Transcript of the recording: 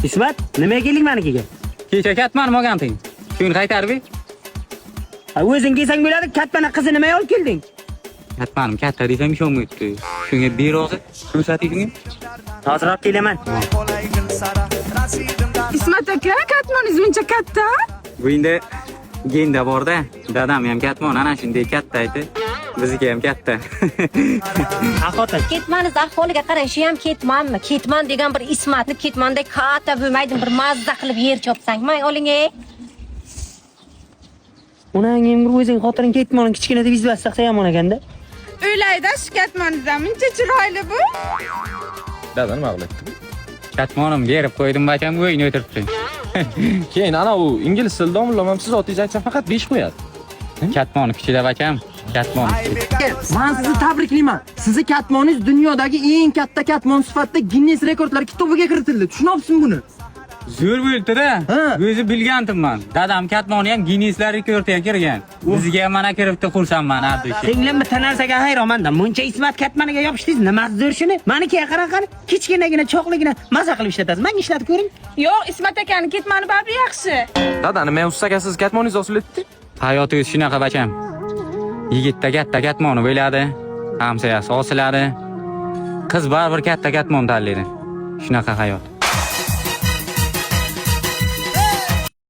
Ismat, nimaga kelding menikiga? Kecha katman olganting. Shuni qaytarib. O'zing kelsang bo'ladi, kattani qizi nimaga olib kelding? Katmanim katta desam ishonmaydi. Shunga berozi ko'rsatingmi? Hozirroq kelaman. Ismat aka, katmoningiz buncha katta? Bu endi genda borda. Dadam ham katmon, ana shunday katta edi. Bizniki ham katta. Haqiqatan. Ketmaningiz ahvoliga qarang, shu ham ketmanmi? Ketman degan bir Ismatni ketmandek katta bo'lmaydi, bir mazza qilib yer chopsang, "Mang oling ey." Unang endi o'zing xotiring ketmon kichkina deb izlasak yomon ekanda. O'ylayda shu katmoningizdan buncha chiroyli bu. Dadam nima qilyapti? Katmonim berib qo'ydim, bacham o'yin o'tiribdi. Keyin ana u ingliz tilida domlamam siz otingizni aytsam faqat 5 qo'yadi. Katmon kichida bacham. Katmon. Men sizni tabriklayman. Sizni katmoningiz dunyodagi eng katta katmon sifatida Guinness rekordlar kitobiga kiritildi. Tushunayapsizmi buni? Zo'r bo'ldi-da. O'zi bilgandim-man. Dadam katmoni ham Guinnesslar rekordiga kirgan. Bizga ham mana kiribdi, xursandman ardishi. Singlim bitta narsaga hayronman-da. Muncha Ismat katmaniga yopishdingiz, nima zo'r shuni? Menikiga qarang, kichkinagina, choqligina maza qilib ishlatasiz. Menga ishlatib ko'ring. Yo'q, Ismat akani ketmani bari yaxshi. Dada nima aka siz katmoningiz osilibdi? Hayotingiz shunaqa bacham. Yigitda katta katmoni bo'ladi, hamsayasi osiladi. Qiz baribir katta katmon tanlaydi. Shunaqa hayot.